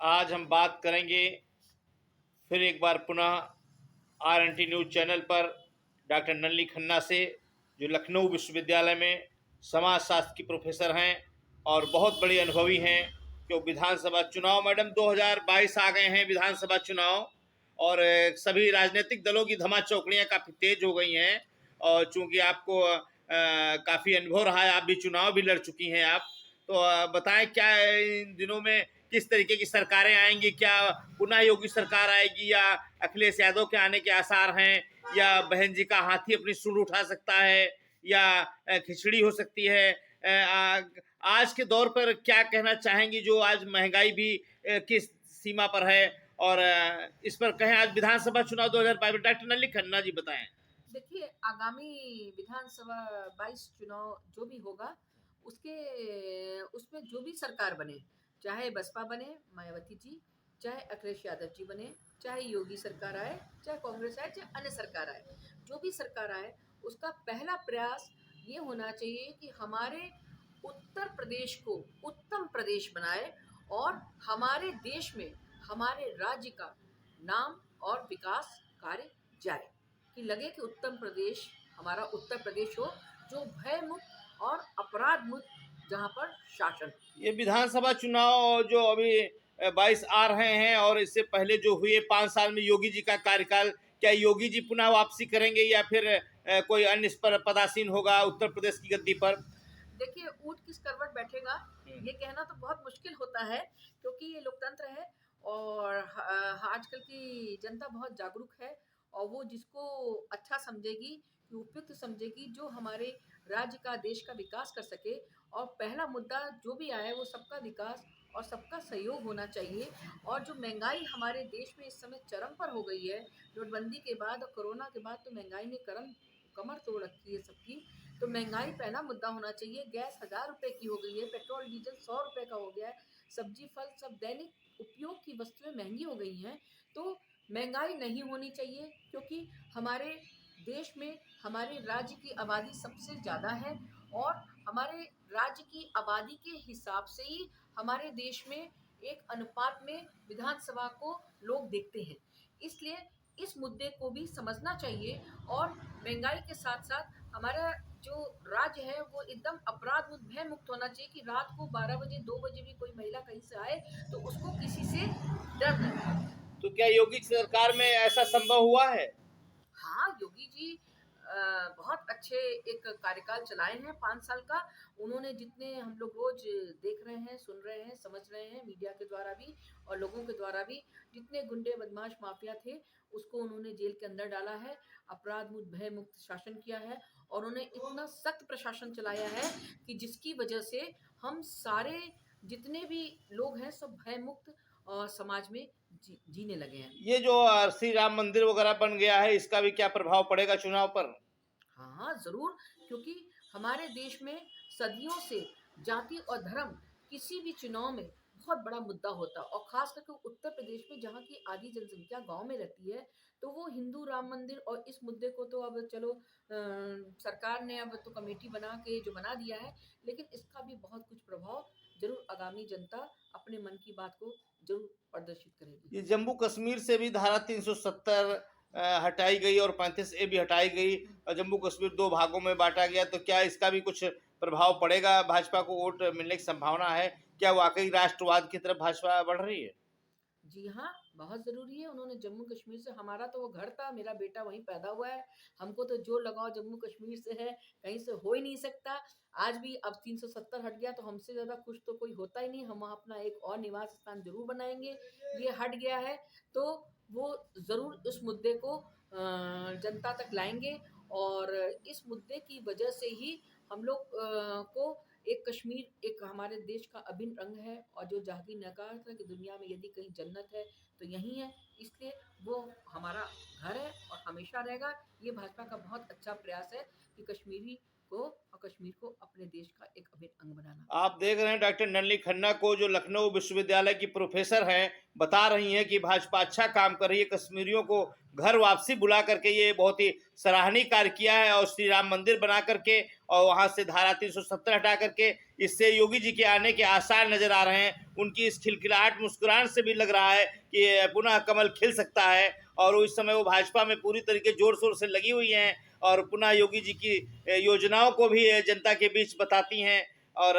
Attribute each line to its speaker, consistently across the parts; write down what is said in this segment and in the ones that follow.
Speaker 1: आज हम बात करेंगे फिर एक बार पुनः RNT न्यूज़ चैनल पर डॉक्टर नलिनी खन्ना से, जो लखनऊ विश्वविद्यालय में समाजशास्त्र की प्रोफेसर हैं और बहुत बड़ी अनुभवी हैं। जो विधानसभा चुनाव, मैडम 2022 आ गए हैं विधानसभा चुनाव, और सभी राजनीतिक दलों की धमा चौकड़ियाँ काफ़ी तेज हो गई हैं। और चूंकि आपको काफ़ी अनुभव रहा है, आप भी चुनाव भी लड़ चुकी हैं आप, तो बताएं क्या इन दिनों में किस तरीके की सरकारें आएंगी? क्या पुनः योगी सरकार आएगी, या अखिलेश यादव के आने के आसार हैं, या बहन जी का हाथी अपनी सूंड उठा सकता है, या खिचड़ी हो सकती है? आज के दौर पर क्या कहना चाहेंगी, जो आज महंगाई भी किस सीमा पर है, और इस पर कहें आज विधानसभा चुनाव 2022? डॉक्टर नलिनी खन्ना जी बताएं।
Speaker 2: देखिए, आगामी विधानसभा 22 चुनाव जो भी होगा, उसमें जो भी सरकार बने, चाहे बसपा बने, मायावती जी, चाहे अखिलेश यादव जी बने, चाहे योगी सरकार आए, चाहे कांग्रेस आए, चाहे अन्य सरकार आए, जो भी सरकार आए, उसका पहला प्रयास ये होना चाहिए कि हमारे उत्तर प्रदेश को उत्तम प्रदेश बनाए और हमारे देश में हमारे राज्य का नाम और विकास कार्य जाए, कि लगे कि उत्तम प्रदेश हमारा उत्तर प्रदेश हो, जो भय मुक्त और अपराध मुक्त, जहाँ पर शासन।
Speaker 1: ये विधानसभा चुनाव जो अभी 22 आ रहे हैं, और इससे पहले जो हुए 5 साल में योगी जी का कार्यकाल, क्या योगी जी पुनः वापसी करेंगे, या फिर कोई अन्य इस पर पदासीन होगा उत्तर प्रदेश की गद्दी पर?
Speaker 2: देखिए, ऊंट किस करवट बैठेगा ये कहना तो बहुत मुश्किल होता है, क्योंकि ये लोकतंत्र है और आजकल की जनता बहुत जागरूक है, और वो जिसको अच्छा समझेगी, उपयुक्त समझेगी, जो हमारे राज्य का देश का विकास कर सके। और पहला मुद्दा जो भी आए वो सबका विकास और सबका सहयोग होना चाहिए। और जो महंगाई हमारे देश में इस समय चरम पर हो गई है, नोटबंदी के बाद और कोरोना के बाद, तो महंगाई ने कमर तोड़ रखी है सबकी। तो महंगाई पहला मुद्दा होना चाहिए। गैस 1000 रुपए की हो गई है, पेट्रोल डीजल 100 रुपए का हो गया है, सब्जी फल सब दैनिक उपयोग की वस्तुएं महंगी हो गई हैं। तो महंगाई नहीं होनी चाहिए, क्योंकि हमारे देश में हमारे राज्य की आबादी सबसे ज़्यादा है, और हमारे राज्य की आबादी के हिसाब से ही हमारे देश में एक अनुपात में विधानसभा को लोग देखते हैं। इसलिए इस मुद्दे को भी समझना चाहिए, और महंगाई के साथ साथ हमारा जो राज्य है वो एकदम अपराध मुक्त, भय मुक्त होना चाहिए, कि रात को 12 बजे 2 बजे भी कोई महिला कहीं से आए तो उसको किसी से डर नहीं।
Speaker 1: तो क्या योगी सरकार में ऐसा संभव हुआ है?
Speaker 2: हाँ, योगी जी बहुत अच्छे एक कार्यकाल चलाए हैं 5 साल का। उन्होंने जितने हम लोग रोज देख रहे हैं, सुन रहे हैं, समझ रहे हैं, मीडिया के द्वारा भी और लोगों के द्वारा भी, जितने गुंडे बदमाश माफिया थे उसको उन्होंने जेल के अंदर डाला है, अपराध मुक्त भय मुक्त शासन किया है, और उन्होंने इतना सख्त प्रशासन चलाया है कि जिसकी वजह से हम सारे जितने भी लोग हैं सब भय मुक्त समाज में जीने लगे हैं।
Speaker 1: ये जो श्री राम मंदिर वगैरह बन गया है, इसका भी क्या प्रभाव पड़ेगा चुनाव पर?
Speaker 2: हाँ हाँ, जरूर, क्योंकि हमारे देश में सदियों से जाति और धर्म किसी भी चुनाव में बहुत बड़ा मुद्दा होता है, और खास करके उत्तर प्रदेश में जहाँ की आधी जनसंख्या गांव में रहती है, तो वो हिंदू राम मंदिर और इस मुद्दे को तो अब चलो सरकार ने अब तो कमेटी बना के जो बना दिया है, लेकिन इसका भी बहुत कुछ प्रभाव जरूर आगामी जनता अपने मन की बात को जरूर प्रदर्शित करेगी।
Speaker 1: ये जम्मू कश्मीर से भी धारा 370 हटाई गई, और 35A भी हटाई गई, और जम्मू कश्मीर 2 भागों में बांटा गया, तो क्या इसका भी कुछ प्रभाव पड़ेगा? भाजपा को वोट मिलने की संभावना है? क्या वाकई राष्ट्रवाद की तरफ भाजपा बढ़ रही है?
Speaker 2: जी हाँ, बहुत ज़रूरी है। उन्होंने जम्मू कश्मीर से, हमारा तो वो घर था, मेरा बेटा वहीं पैदा हुआ है, हमको तो जो लगाव जम्मू कश्मीर से है कहीं से हो ही नहीं सकता। आज भी अब 370 हट गया तो हमसे ज़्यादा खुश तो कोई होता ही नहीं। हम वहाँ अपना एक और निवास स्थान ज़रूर बनाएंगे। ये हट गया है तो वो ज़रूर उस मुद्दे को जनता तक लाएंगे, और इस मुद्दे की वजह से ही हम लोग को एक कश्मीर एक हमारे देश का अभिन्न अंग है, और जो जहांगीर ने कहा था कि दुनिया में यदि कहीं जन्नत है तो यही है, इसलिए वो हमारा घर है और हमेशा रहेगा। ये भाजपा का बहुत अच्छा प्रयास है कि कश्मीरी को और कश्मीर को अपने देश का एक अभिन्न अंग बनाना।
Speaker 1: आप देख रहे हैं डॉक्टर नलिनी खन्ना को, जो लखनऊ विश्वविद्यालय की प्रोफेसर हैं, बता रही हैं कि भाजपा अच्छा काम कर रही है, कश्मीरियों को घर वापसी बुला करके ये बहुत ही सराहनीय कार्य किया है, और श्री राम मंदिर बना करके और वहां से धारा 370 हटा करके, इससे योगी जी के आने के आसार नजर आ रहे हैं। उनकी इस खिलखिलाहट मुस्कुराहट से भी लग रहा है कि पुनः कमल खिल सकता है। और इस समय वो भाजपा में पूरी तरीके जोर शोर से लगी हुई हैं और पुनः योगी जी की योजनाओं को भी जनता के बीच बताती हैं। और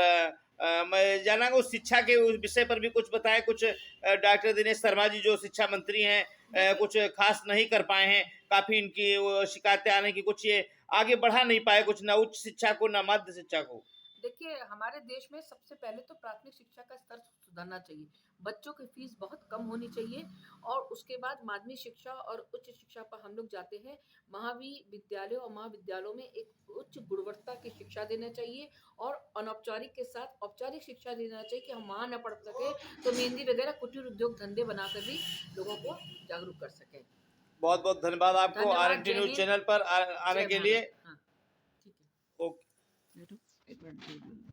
Speaker 1: मैं जाना उस शिक्षा के उस विषय पर भी कुछ बताएं। कुछ डॉक्टर दिनेश शर्मा जी जो शिक्षा मंत्री हैं कुछ खास नहीं कर पाए हैं। काफी इनकी वो शिकायतें आने की, कुछ ये आगे बढ़ा नहीं पाए, कुछ ना उच्च शिक्षा को ना मध्य शिक्षा को।
Speaker 2: देखिए, हमारे देश में सबसे पहले तो प्राथमिक शिक्षा का स्तर सुधरना चाहिए। बच्चों की फीस बहुत कम होनी चाहिए और उसके बाद माध्यमिक शिक्षा और उच्च शिक्षा पर हम लोग जाते हैं। महाविद्यालयों और महाविद्यालयों में एक उच्च गुणवत्ता की शिक्षा देना चाहिए और अनौपचारिक के साथ औपचारिक शिक्षा देना चाहिए कि हम वहाँ न पढ़ सके तो मेहंदी वगैरह कुटीर उद्योग धंधे बनाकर भी लोगों को जागरूक कर सकें।
Speaker 1: बहुत बहुत धन्यवाद आपको
Speaker 2: धन्यवाद।
Speaker 1: RNT
Speaker 2: जय
Speaker 1: न्यूज
Speaker 2: हिंद,
Speaker 1: चैनल पर आने
Speaker 2: जय
Speaker 1: के लिए।
Speaker 2: भारत। हाँ, ठीक है।
Speaker 1: ओके।
Speaker 2: एक मिनट।